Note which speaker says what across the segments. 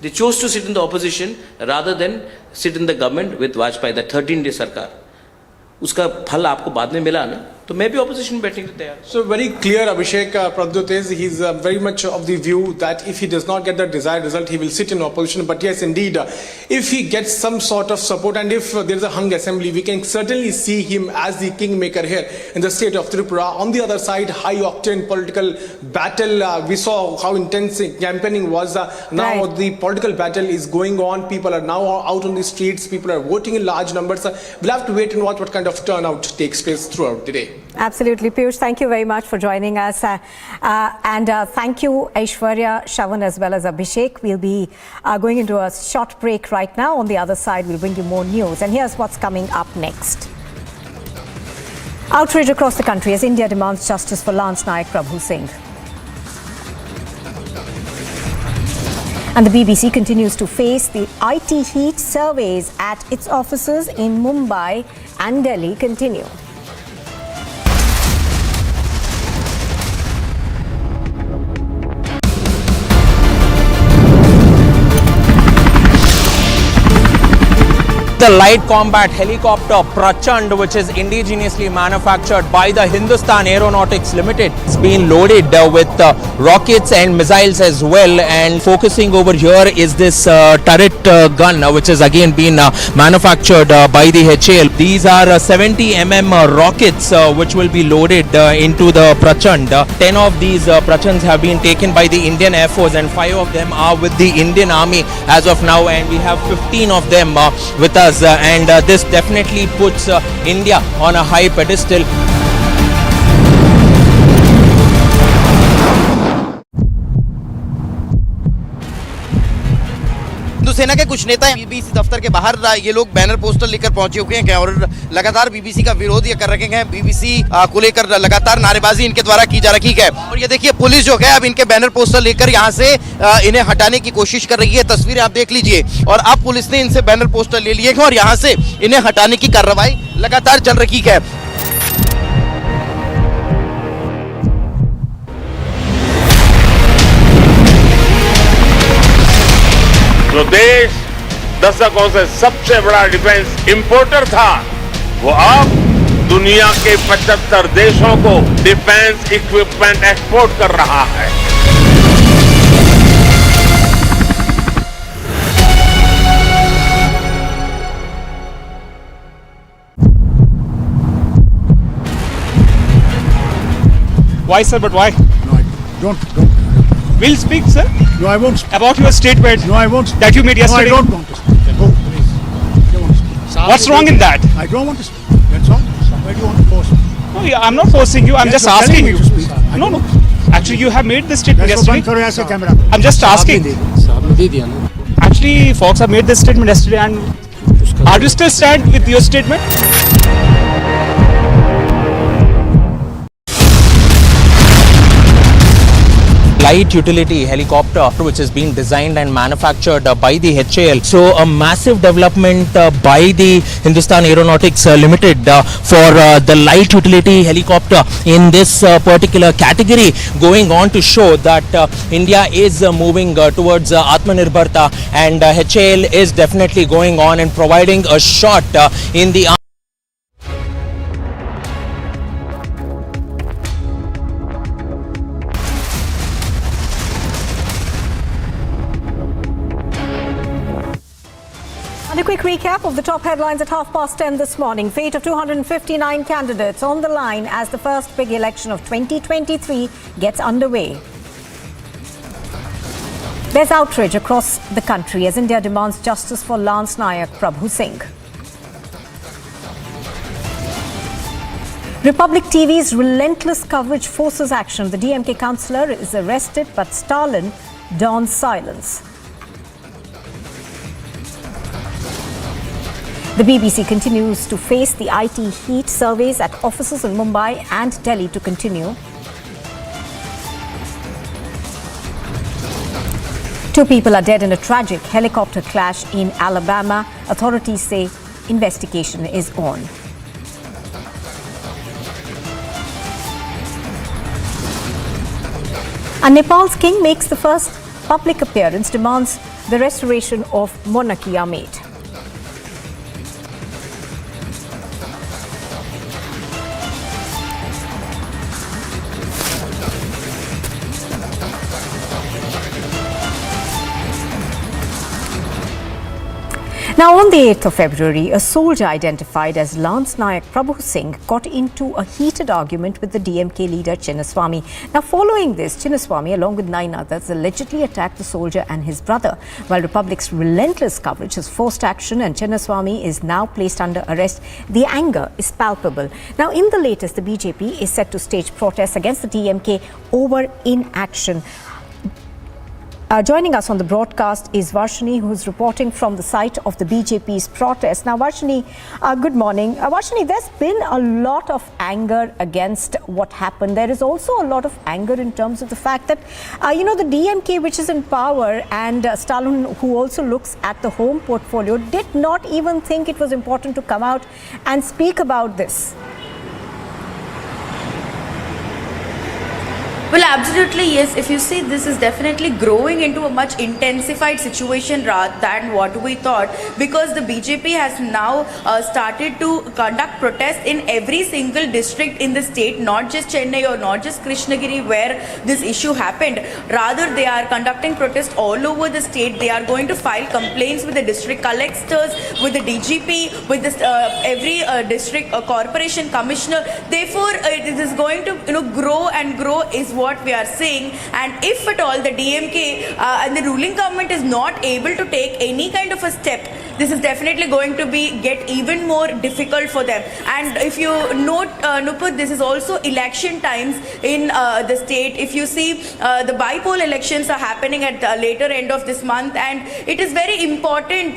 Speaker 1: They chose to sit in the opposition rather than sit in the government with Vajpayee, the 13-day Sarkar. उसका फल आपको बाद में मिला ना, तो मैं भी opposition में बैठने के लिए तैयार.
Speaker 2: So very clear, Abhishek Pradyut is he's very much of the view that if he does not get the desired result, he will sit in opposition. But yes, indeed, if he gets some sort of support and if there is a hung assembly, we can certainly see him as the kingmaker here in the state of Tripura. On the other side, high-octane political battle. We saw how intense campaigning was. Now the political battle is going on. People are now out on the streets. People are voting in large numbers. We'll have to wait and watch what kind of turnout takes place throughout the day.
Speaker 3: Absolutely, Piyush. Thank you very much for joining us. And thank you, Aishwarya, Shavan, as well as Abhishek. We'll be going into a short break right now. On the other side, we'll bring you more news. And here's what's coming up next. Outrage across the country as India demands justice for Lance Nayak Prabhu Singh. And the BBC continues to face the IT heat. Surveys at its offices in Mumbai and Delhi continue.
Speaker 4: The light combat helicopter Prachand, which is indigenously manufactured by the Hindustan Aeronautics Limited, it's been loaded with rockets and missiles as well. And focusing over here is this turret gun, which has again been manufactured by the HAL. These are 70 rockets which will be loaded into the Prachand. 10 of these Prachands have been taken by the Indian Air Force and 5 of them are with the Indian Army as of now, and we have 15 of them with us. And this definitely puts India on a high pedestal.
Speaker 5: सेना के कुछ नेता BBC दफ्तर के बाहर ये लोग banner poster लेकर पहुंचे हुए हैं और लगातार बीबीसी का विरोध ये कर रखे हैं। बीबीसी को लेकर लगातार नारेबाजी इनके द्वारा की जा रही है। और ये देखिए पुलिस जो है अब इनके बैनर पोस्टर लेकर यहाँ से इन्हें हटाने की कोशिश कर रही है। तस्वीरें आप देख लीजिए। और अब पुलिस ने इनसे बैनर पोस्टर ले लिए हैं और यहाँ से इन्हें हटाने की कार्रवाई लगातार चल रही है।
Speaker 6: जो देश दशकों से सबसे बड़ा डिफेंस इंपोर्टर था, वो अब दुनिया के 75 देशों को डिफेंस इक्विपमेंट एक्सपोर्ट कर रहा है।
Speaker 7: Why, sir? But why?
Speaker 8: No, I don't.
Speaker 7: We'll speak, sir.
Speaker 8: No, I won't.
Speaker 7: About your statement.
Speaker 8: No, I won't.
Speaker 7: That you made yesterday.
Speaker 8: No, I don't want to speak. Oh, please. I don't want to speak.
Speaker 7: What's wrong in that?
Speaker 8: I don't want to speak. That's all. Why do you want to force me?
Speaker 7: No, yeah, I'm not forcing you. I'm
Speaker 8: Yes,
Speaker 7: just
Speaker 8: you're telling
Speaker 7: asking
Speaker 8: me
Speaker 7: you.
Speaker 8: to speak.
Speaker 7: No, no. Actually, you have made this statement
Speaker 8: That's
Speaker 7: yesterday.
Speaker 8: camera.
Speaker 7: I'm just asking. Actually, Fox have made this statement yesterday, and are you still stand with your statement?
Speaker 4: Light utility helicopter which has been designed and manufactured by the HAL. So a massive development by the Hindustan Aeronautics Limited for the light utility helicopter in this particular category, going on to show that India is moving towards Atmanirbharta, and HAL is definitely going on and providing a shot in the
Speaker 3: And a quick recap of the top headlines at 10:30 this morning. Fate of 259 candidates on the line as the first big election of 2023 gets underway. There's outrage across the country as India demands justice for Lance Nayak Prabhu Singh. Republic TV's relentless coverage forces action. The DMK councillor is arrested, but Stalin dons silence. The BBC continues to face the IT heat. Surveys at offices in Mumbai and Delhi to continue. 2 people are dead in a tragic helicopter clash in Alabama. Authorities say investigation is on. And Nepal's king makes the first public appearance, demands the restoration of monarchy are made. Now, on the 8th of February, a soldier identified as Lance Nayak Prabhu Singh got into a heated argument with the DMK leader Chinnaswamy. Now, following this, Chinnaswamy, along with 9 others, allegedly attacked the soldier and his brother. While Republic's relentless coverage has forced action and Chinnaswamy is now placed under arrest, the anger is palpable. Now, in the latest, the BJP is set to stage protests against the DMK over inaction. Joining us on the broadcast is Varshini, who is reporting from the site of the BJP's protest. Now, Varshini, good morning. Varshini, there's been a lot of anger against what happened. There is also a lot of anger in terms of the fact that, the DMK, which is in power, and Stalin, who also looks at the home portfolio, did not even think it was important to come out and speak about this.
Speaker 9: Well, absolutely, yes. If you see, this is definitely growing into a much intensified situation rather than what we thought, because the BJP has now started to conduct protests in every single district in the state, not just Chennai or not just Krishnagiri where this issue happened. Rather, they are conducting protests all over the state. They are going to file complaints with the district collectors, with the DGP, with this, every district corporation commissioner. Therefore, it is going to grow and grow is what we are seeing. And if at all the DMK and the ruling government is not able to take any kind of a step, this is definitely going to get even more difficult for them. And if you note, Nupur, this is also election times in the state. If you see, the by-poll elections are happening at the later end of this month, and it is very important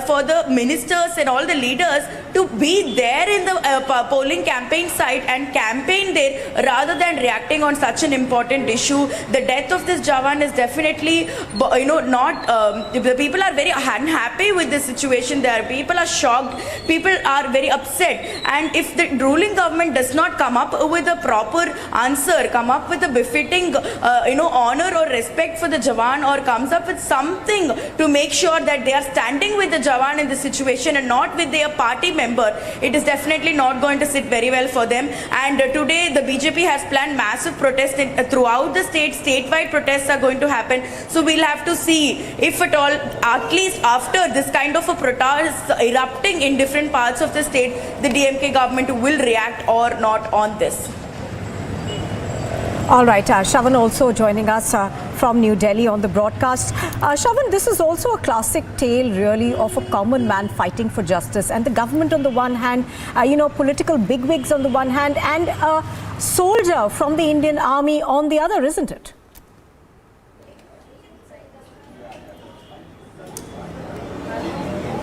Speaker 9: for the ministers and all the leaders to be there in the polling campaign site and campaign there rather than reacting on such an important issue. The death of this Jawan is definitely, not, the people are very unhappy with this situation. People are shocked, people are very upset, and if the ruling government does not come up with a proper answer, come up with a befitting, honor or respect for the Jawan, or comes up with something to make sure that they are standing with the Jawan in this situation and not with their party member, it is definitely not going to sit very well for them. And today the BJP has planned massive protests throughout the state. Statewide protests are going to happen. So we'll have to see if at all, at least after this kind of a protest erupting in different parts of the state, the DMK government will react or not on this.
Speaker 3: All right, Shravan also joining us from New Delhi on the broadcast. Shravan, this is also a classic tale really of a common man fighting for justice, and the government on the one hand, political bigwigs on the one hand, and a soldier from the Indian Army on the other, isn't it?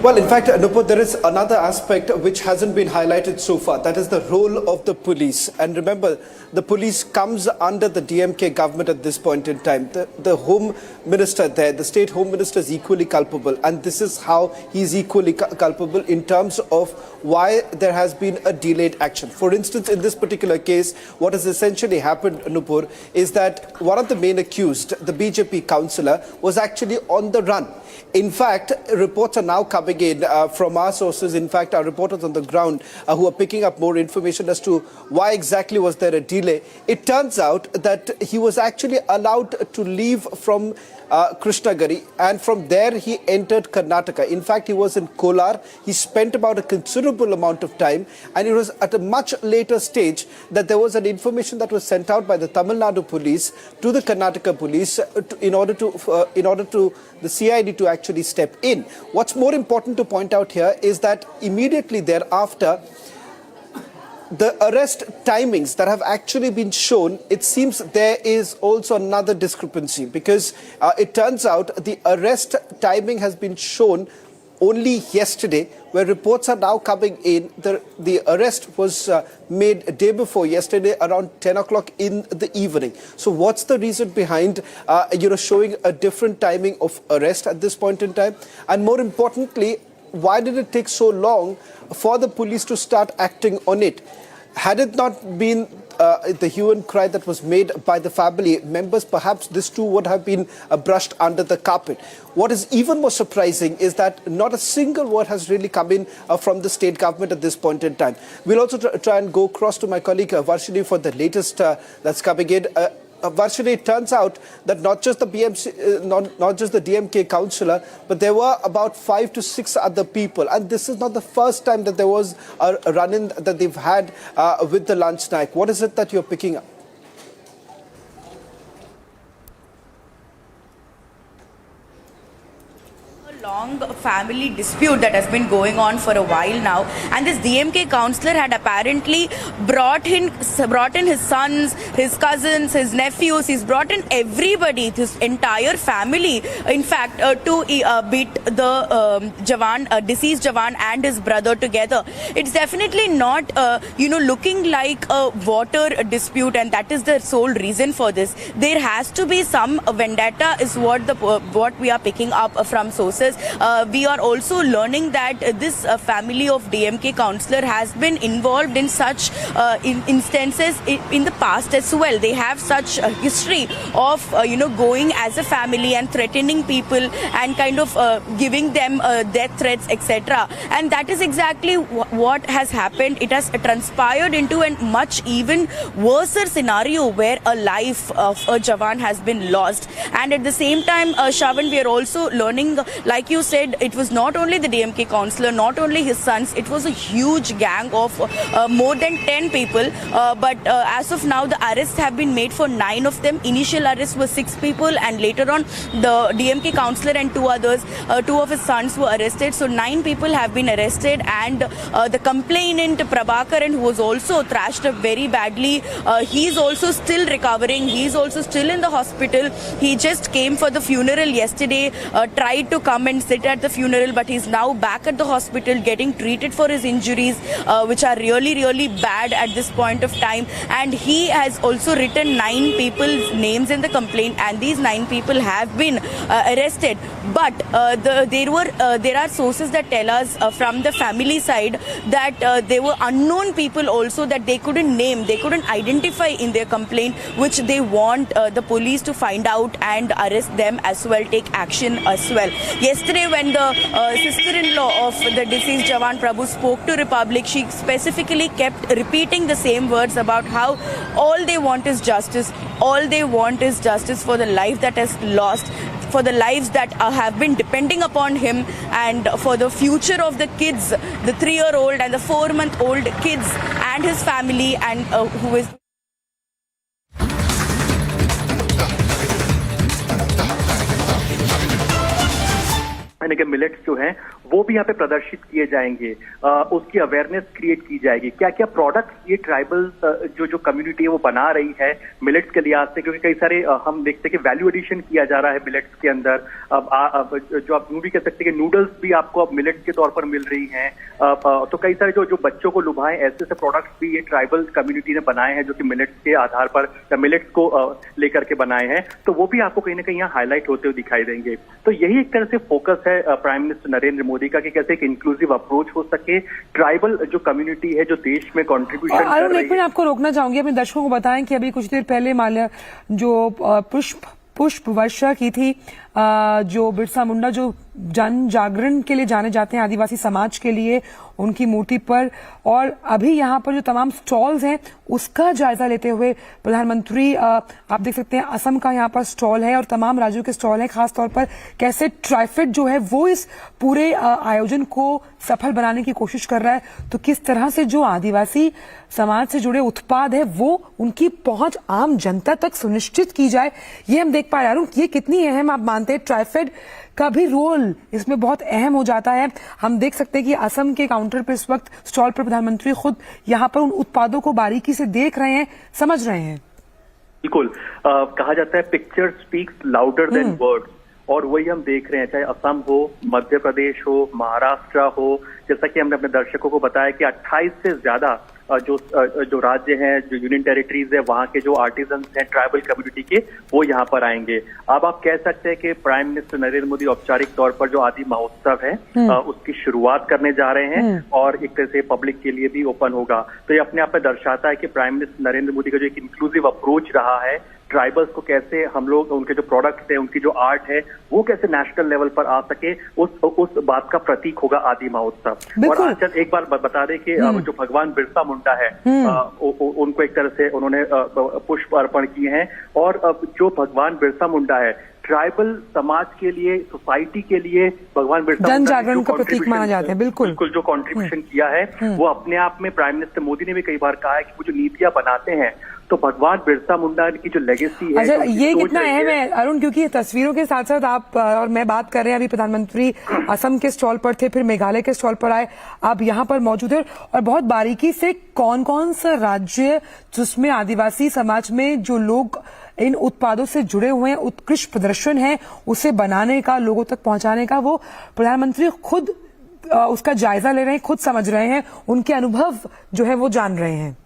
Speaker 10: Well, in fact, Nupur, there is another aspect which hasn't been highlighted so far. That is the role of the police. And remember, the police comes under the DMK government at this point in time. The home minister there, the state home minister, is equally culpable. And this is how he's equally culpable in terms of why there has been a delayed action. For instance, in this particular case, what has essentially happened, Nupur, is that one of the main accused, the BJP councillor, was actually on the run. In fact, reports are now coming in from our sources, in fact, our reporters on the ground who are picking up more information as to why exactly was there a delay. It turns out that he was actually allowed to leave from Krishnagiri, and from there he entered Karnataka. In fact, he was in Kolar. He spent about a considerable amount of time, and it was at a much later stage that there was an information that was sent out by the Tamil Nadu police to the Karnataka police in order to the CID to actually step in. What's more important to point out here is that immediately thereafter, the arrest timings that have actually been shown, it seems there is also another discrepancy, because it turns out the arrest timing has been shown only yesterday, where reports are now coming in. The arrest was made a day before yesterday around 10 o'clock in the evening. So what's the reason behind showing a different timing of arrest at this point in time? And more importantly, why did it take so long for the police to start acting on it? Had it not been the hue and cry that was made by the family members, perhaps this too would have been brushed under the carpet. What is even more surprising is that not a single word has really come in from the state government at this point in time. We'll also try and go across to my colleague Varshini for the latest that's coming in. Varshini, it turns out that not just the not just the DMK councillor, but there were about 5 to 6 other people. And this is not the first time that there was a run-in that they've had with the lunch snack. What is it that you're picking up?
Speaker 9: Long family dispute that has been going on for a while now, and this DMK councillor had apparently brought in his sons, his cousins, his nephews. He's brought in everybody, his entire family, in fact, to beat the deceased Jawan and his brother together. It's definitely not looking like a water dispute, and that is the sole reason for this. There has to be some vendetta is what we are picking up from sources. We are also learning that this family of DMK councillor has been involved in such instances in the past as well. They have such a history of going as a family and threatening people and kind of giving them death threats, etc. And that is exactly what has happened. It has transpired into a much even worse scenario where a life of a Jawan has been lost. And at the same time, Shravan, we are also learning, like you said, it was not only the DMK councillor, not only his sons, it was a huge gang of more than 10 people. But as of now, the arrests have been made for 9 of them. Initial arrests were 6 people, and later on, the DMK councillor and 2 others, 2 of his sons were arrested. So 9 people have been arrested, and the complainant Prabhakaran, who was also thrashed up very badly, he is also still recovering. He is also still in the hospital. He just came for the funeral yesterday, tried to come and sit at the funeral, but he's now back at the hospital getting treated for his injuries, which are really, really bad at this point of time. And he has also written 9 people's names in the complaint, and these 9 people have been arrested. But there are sources that tell us from the family side that there were unknown people also that they couldn't name, they couldn't identify in their complaint, which they want the police to find out and arrest them as well, take action as well. Yesterday, when the sister-in-law of the deceased Jawan Prabhu spoke to Republic, she specifically kept repeating the same words about how all they want is justice. All they want is justice for the life that has lost, for the lives that have been depending upon him, and for the future of the kids, the 3-year-old and the 4-month-old kids and his family, and who is...
Speaker 11: यानी कि millets जो हैं वो भी यहाँ पे प्रदर्शित किए जाएंगे, उसकी अवेयरनेस क्रिएट की जाएगी। क्या क्या प्रोडक्ट्स ये ट्राइबल जो कम्युनिटी है वो बना रही है मिलेट्स के लिहाज से, क्योंकि कई सारे हम देखते हैं कि वैल्यू एडिशन किया जा रहा है मिलेट्स के अंदर। अब जो आप यूं भी कह सकते हैं कि नूडल्स भी आपको अब मिलेट्स के तौर पर मिल रही हैं। तो कई सारे जो बच्चों को लुभाएं ऐसे प्रोडक्ट्स भी ये ट्राइबल कम्युनिटी ने बनाए हैं, जो कि मिलेट्स के आधार पर या मिलेट्स को लेकर के बनाए हैं। तो वो भी आपको कहीं ना कहीं यहाँ हाईलाइट होते हुए दिखाई देंगे। तो यही एक तरह से फोकस है प्राइम मिनिस्टर नरेंद्र मोदी का, कि कैसे एक इंक्लूसिव अप्रोच हो सके। ट्राइबल जो कम्युनिटी है जो देश में कंट्रीब्यूशन कर रही है।
Speaker 12: एक मिनट आपको रोकना चाहूंगी, अपने दर्शकों को बताएं कि अभी कुछ देर पहले जो पुष्प वर्षा की थी, जो बिरसा मुंडा जो जन जागरण के लिए जाने जाते हैं आदिवासी समाज के लिए, उनकी मूर्ति पर, और अभी यहाँ पर जो तमाम स्टॉल्स हैं उसका जायजा लेते हुए प्रधानमंत्री, आप देख सकते हैं असम का यहाँ पर स्टॉल है और तमाम राज्यों के स्टॉल हैं, खासतौर पर कैसे ट्राइफेड जो है वो इस पूरे आयोजन को सफल बनाने की कोशिश कर रहा है। तो किस तरह से जो आदिवासी समाज से जुड़े उत्पाद है वो उनकी पहुंच आम जनता तक सुनिश्चित की जाए, ये हम देख पा रहे हैं। ये कितनी अहम आप मानते हैं, ट्राइफेड का भी रोल इसमें बहुत अहम हो जाता है। हम देख सकते हैं कि असम के काउंटर पर इस वक्त स्टॉल पर प्रधानमंत्री खुद यहाँ पर उन उत्पादों को बारीकी से देख रहे हैं, समझ रहे हैं।
Speaker 11: बिल्कुल, कहा जाता है picture speaks louder than words, और वही हम देख रहे हैं, चाहे असम हो, मध्य प्रदेश हो, महाराष्ट्र हो। जैसा कि हमने अपने दर्शकों को बताया कि 28 से ज्यादा जो राज्य हैं, जो यूनियन टेरिटरीज है, वहाँ के जो आर्टिजन हैं ट्राइबल कम्युनिटी के, वो यहाँ पर आएंगे। अब आप कह सकते हैं कि प्राइम मिनिस्टर नरेंद्र मोदी औपचारिक तौर पर जो आदि महोत्सव है उसकी शुरुआत करने जा रहे हैं और एक तरह से पब्लिक के लिए भी ओपन होगा। तो ये अपने आप में दर्शाता है कि प्राइम मिनिस्टर नरेंद्र मोदी का जो एक इंक्लूसिव अप्रोच रहा है, ट्राइबल्स को कैसे हम लोग उनके जो प्रोडक्ट्स हैं, उनकी जो आर्ट है, वो कैसे नेशनल लेवल पर आ सके, उस बात का प्रतीक होगा आदि महोत्सव। और आजकल एक बार बता दें कि जो भगवान बिरसा मुंडा है, उनको एक तरह से उन्होंने पुष्प अर्पण किए हैं। और जो भगवान बिरसा मुंडा है, ट्राइबल समाज के लिए, सोसाइटी के लिए भगवान बिरसा
Speaker 12: जन जागरण का प्रतीक माना जाता है। बिल्कुल
Speaker 11: जो कंट्रीब्यूशन किया है, वो अपने आप में प्राइम मिनिस्टर मोदी ने भी कई बार कहा है कि वो जो नीतियां बनाते हैं, तो भगवान बिरसा मुंडा की जो लेगेसी है,
Speaker 12: अच्छा, ये कितना अहम है अरुण, क्योंकि तस्वीरों के साथ साथ आप और मैं बात कर रहे हैं, अभी प्रधानमंत्री असम के स्टॉल पर थे, फिर मेघालय के स्टॉल पर आए, आप यहाँ पर मौजूद हैं और बहुत बारीकी से कौन कौन सा राज्य जिसमें आदिवासी समाज में जो लोग इन उत्पादों से जुड़े हुए हैं, उत्कृष्ट प्रदर्शन है उसे बनाने का, लोगों तक पहुंचाने का, वो प्रधानमंत्री खुद उसका जायजा ले रहे हैं, खुद समझ रहे हैं, उनके अनुभव जो है वो जान रहे हैं,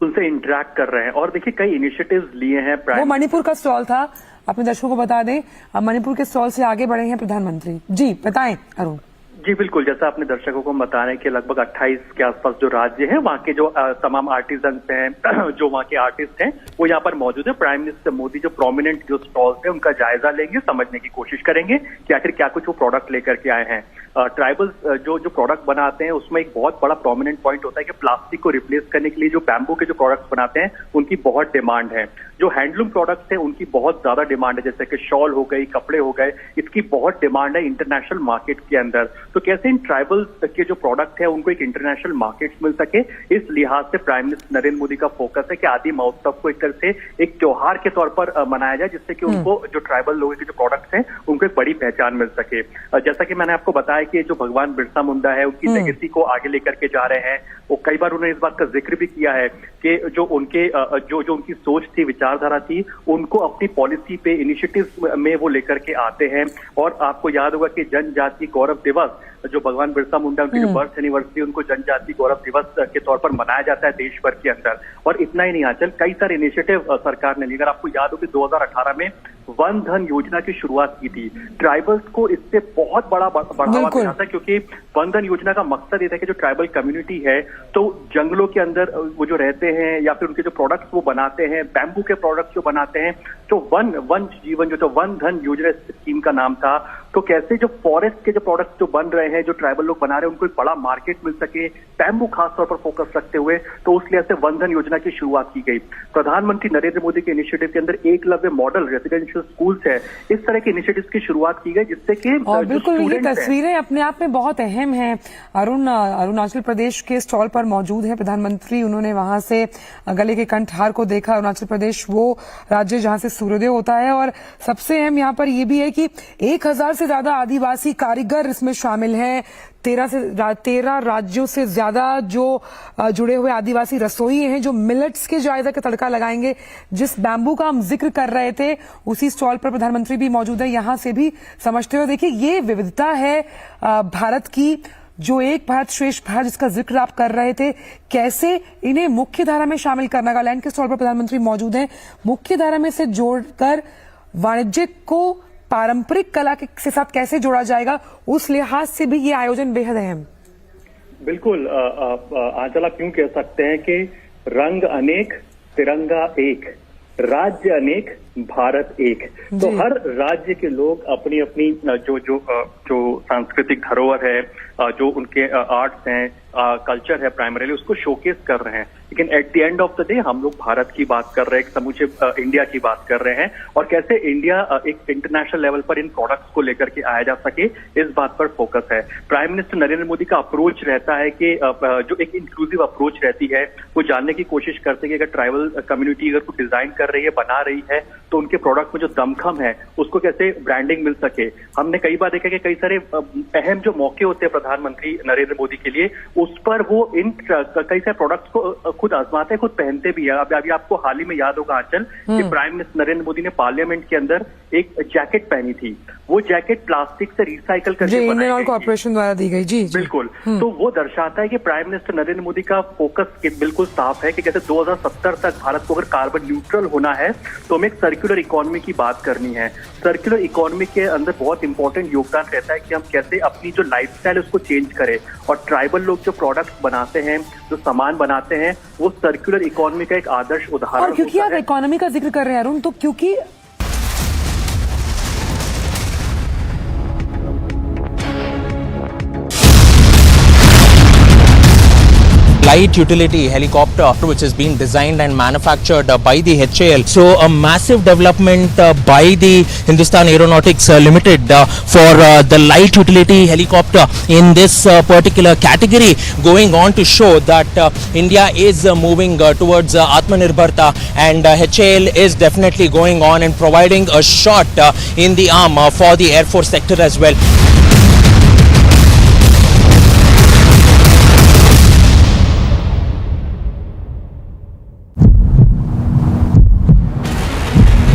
Speaker 11: उनसे इंटरेक्ट कर रहे हैं। और देखिए कई इनिशिएटिव्स लिए हैं।
Speaker 12: वो मणिपुर का स्टॉल था, अपने दर्शकों को बता दें, मणिपुर के स्टॉल से आगे बढ़े हैं प्रधानमंत्री जी। बताएं अरुण।
Speaker 11: जी बिल्कुल, जैसा आपने दर्शकों को बता रहे हैं कि लगभग 28 के आसपास जो राज्य हैं, वहाँ के जो तमाम आर्टिजन हैं, जो वहाँ के आर्टिस्ट हैं, वो यहाँ पर मौजूद है। प्राइम मिनिस्टर मोदी जो प्रोमिनेंट जो स्टॉल्स हैं उनका जायजा लेंगे, समझने की कोशिश करेंगे कि आखिर क्या कुछ वो प्रोडक्ट लेकर के आए हैं। ट्राइबल्स जो प्रोडक्ट बनाते हैं उसमें एक बहुत बड़ा प्रोमिनेंट पॉइंट होता है कि प्लास्टिक को रिप्लेस करने के लिए जो बैम्बू के जो प्रोडक्ट्स बनाते हैं उनकी बहुत डिमांड है। जो हैंडलूम प्रोडक्ट्स हैं उनकी बहुत ज्यादा डिमांड है, जैसे कि शॉल हो गई, कपड़े हो गए, इसकी बहुत डिमांड है इंटरनेशनल मार्केट के अंदर। तो कैसे इन ट्राइबल्स के जो प्रोडक्ट है उनको एक इंटरनेशनल मार्केट मिल सके, इस लिहाज से प्राइम मिनिस्टर नरेंद्र मोदी का फोकस है कि आदि महोत्सव को एक तरह से एक त्योहार के तौर पर मनाया जाए, जिससे कि उनको जो ट्राइबल लोगों के जो प्रोडक्ट्स हैं उनको एक बड़ी पहचान मिल सके। जैसा कि मैंने आपको बताया कि जो भगवान बिरसा मुंडा है उनकी लेगेसी को आगे लेकर के जा रहे हैं। वो कई बार उन्होंने इस बात का जिक्र भी किया है कि जो उनके जो उनकी सोच थी, विचारधारा थी, उनको अपनी पॉलिसी पे, इनिशिएटिव्स में वो लेकर के आते हैं। और आपको याद होगा कि जनजाति गौरव दिवस, जो भगवान बिरसा मुंडा उनकी जो बर्थ एनिवर्सरी, उनको जनजाति गौरव दिवस के तौर पर मनाया जाता है देश भर के अंदर। और इतना ही नहीं, आंचल कई सारे इनिशिएटिव सरकार ने लिए। अगर आपको याद हो कि 2018 में वन धन योजना की शुरुआत की थी, ट्राइबल्स को इससे बहुत बड़ा बढ़ावा मिला था, क्योंकि वन धन योजना का मकसद ये था कि जो ट्राइबल कम्युनिटी है तो जंगलों के अंदर वो जो रहते हैं या फिर उनके जो प्रोडक्ट्स वो बनाते हैं, बैम्बू के प्रोडक्ट्स जो बनाते हैं, तो वन जीवन जो वन धन योजना स्कीम का नाम था। तो कैसे जो फॉरेस्ट के जो प्रोडक्ट्स जो बन रहे हैं, जो ट्राइबल लोग बना रहे हैं, उनको एक बड़ा मार्केट मिल सके, बैम्बू खास तौर पर फोकस रखते हुए, तो उस लिहाज से वन धन योजना की शुरुआत की गई। प्रधानमंत्री नरेंद्र मोदी के इनिशिएटिव के अंदर एकलव्य मॉडल रेजिडेंशियल स्कूल्स है, इस तरह के इनिशिएटिव्स की शुरुआत की गई, जिससे कि
Speaker 12: और बिल्कुल ये तस्वीरें अपने आप में बहुत अहम है। अरुणाचल प्रदेश के स्टॉल पर मौजूद है प्रधानमंत्री, उन्होंने वहां से गले के कंठहार को देखा। अरुणाचल प्रदेश वो राज्य जहां से सूर्योदय होता है, और सबसे अहम यहाँ पर यह भी है कि 1000 से ज्यादा आदिवासी कारीगर इसमें शामिल हैं। 13 राज्यों से ज्यादा जो जुड़े हुए आदिवासी रसोई हैं, जो मिलेट्स के जायजा का तड़का लगाएंगे। जिस बैम्बू का हम जिक्र कर रहे थे, उसी स्टॉल पर प्रधानमंत्री भी मौजूद है। यहां से भी समझते हुए देखिए, ये विविधता है भारत की, जो एक भारत श्रेष्ठ भारत जिसका जिक्र आप कर रहे थे, कैसे इन्हें मुख्य धारा में शामिल करना। नागालैंड के स्टॉल पर प्रधानमंत्री मौजूद हैं। मुख्य धारा में से जोड़कर वाणिज्यिक को पारंपरिक कला के साथ कैसे जोड़ा जाएगा, उस लिहाज से भी ये आयोजन बेहद अहम।
Speaker 11: बिल्कुल आंचल, आप क्यों कह सकते हैं कि रंग अनेक, तिरंगा एक, राज्य अनेक, भारत एक। तो हर राज्य के लोग अपनी अपनी जो सांस्कृतिक धरोहर है, जो उनके आर्ट्स हैं, कल्चर है, प्राइमरीली उसको शोकेस कर रहे हैं। लेकिन at the end of the day हम लोग भारत की बात कर रहे हैं, समूचे इंडिया की बात कर रहे हैं, और कैसे इंडिया एक इंटरनेशनल लेवल पर इन प्रोडक्ट्स को लेकर के आया जा सके, इस बात पर फोकस है। प्राइम मिनिस्टर नरेंद्र मोदी का अप्रोच रहता है कि जो एक इंक्लूसिव अप्रोच रहती है, वो जानने की कोशिश करते हैं कि अगर ट्राइबल कम्युनिटी अगर कुछ डिजाइन कर रही है, बना रही है, तो उनके प्रोडक्ट में जो दमखम है उसको कैसे ब्रांडिंग मिल सके। हमने कई बार देखा कि कई सारे अहम जो मौके होते हैं प्रधानमंत्री नरेंद्र मोदी के लिए, उस पर वो इन कई सारे प्रोडक्ट्स को खुद आजमाते हैं, खुद पहनते भी है। अभी आपको हाल ही में याद होगा आंचल कि प्राइम मिनिस्टर नरेंद्र मोदी ने पार्लियामेंट के अंदर एक जैकेट पहनी थी। वो जैकेट प्लास्टिक से रिसाइकल करके
Speaker 12: इंडियन ऑयल कॉर्पोरेशन द्वारा दी गई। जी
Speaker 11: बिल्कुल। तो वो दर्शाता है कि प्राइम मिनिस्टर नरेंद्र मोदी का फोकस बिल्कुल साफ है कि जैसे 2070 तक भारत को अगर कार्बन न्यूट्रल होना है तो हमें एक सर्कुलर इकोनॉमी की बात करनी है। सर्कुलर इकोनॉमी के अंदर बहुत इंपॉर्टेंट योगदान रहता है कि हम कैसे अपनी जो लाइफस्टाइल है उसको चेंज करें, और ट्राइबल लोग जो प्रोडक्ट्स बनाते हैं, जो सामान बनाते हैं, वो सर्कुलर इकोनॉमी का एक आदर्श उदाहरण।
Speaker 12: और क्योंकि आप इकोनॉमी का जिक्र कर रहे हैं अरुण, तो क्योंकि
Speaker 4: light utility helicopter which is being designed and manufactured by the HAL. So a massive development by the Hindustan Aeronautics Limited for the light utility helicopter in this particular category, going on to show that India is moving towards Atmanirbharta, and HAL is definitely going on and providing a shot in the arm for the Air Force sector as well.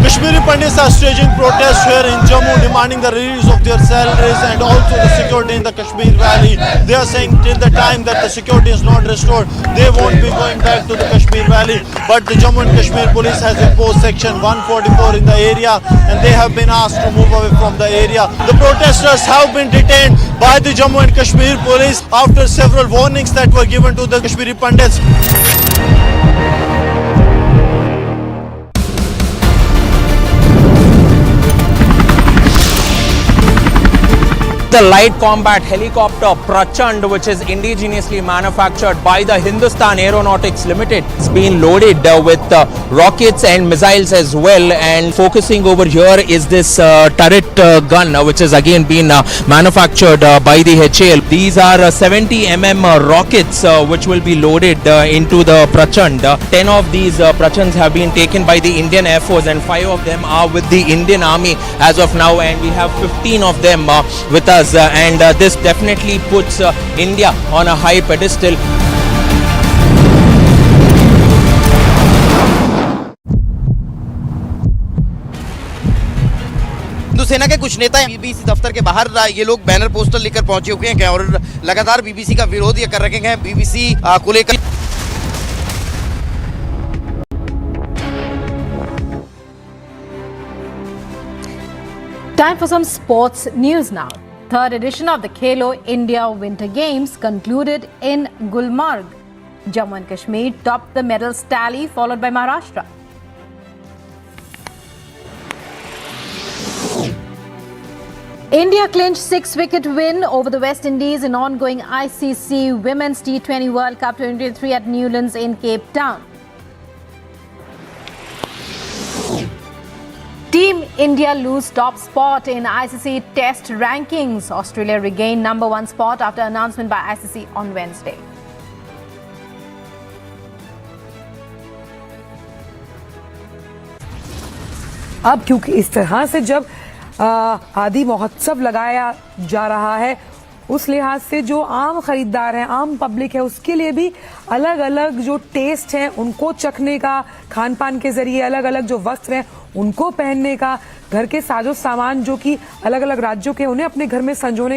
Speaker 13: Kashmiri Pandits are staging protests here in Jammu, demanding the release of their salaries and also the security in the Kashmir Valley. They are saying till the time that the security is not restored, they won't be going back to the Kashmir Valley. But the Jammu and Kashmir police has imposed section 144 in the area, and they have been asked to move away from the area. The protesters have been detained by the Jammu and Kashmir police after several warnings that were given to the Kashmiri Pandits.
Speaker 4: The light combat helicopter Prachand, which is indigenously manufactured by the Hindustan Aeronautics Limited, it's been loaded with rockets and missiles as well, and focusing over here is this turret gun which has again been manufactured by the HAL. These are 70 mm rockets which will be loaded into the Prachand. 10 of these Prachands have been taken by the Indian Air Force, and 5 of them are with the Indian Army as of now, and we have 15 of them with us. And this definitely puts India on a high pedestal.
Speaker 5: सेना के कुछ नेता BBC दफ्तर के बाहर ये लोग banner poster लेकर पहुंचे हुए हैं और लगातार बीबीसी का विरोध ये कर रखे हैं। बीबीसी को लेकर
Speaker 3: Time for some sports news now. Third edition of the Khelo India Winter Games concluded in Gulmarg. Jammu and Kashmir topped the medals tally, followed by Maharashtra. India clinched 6-wicket win over the West Indies in ongoing ICC Women's T20 World Cup 2023 at Newlands in Cape Town. Team India lose top spot in ICC Test rankings. Australia regained number 1 spot after announcement by ICC on Wednesday.
Speaker 12: अब क्योंकि इस तरह से जब आदि महोत्सव लगाया जा रहा है, उस लिहाज से जो आम खरीदार हैं, आम पब्लिक है, उसके लिए भी अलग अलग जो टेस्ट हैं उनको चखने का, खान पान के जरिए अलग अलग जो वस्त्र हैं उनको पहनने का, घर के साजो सामान जो कि अलग अलग राज्यों के उन्हें अपने घर में संजोने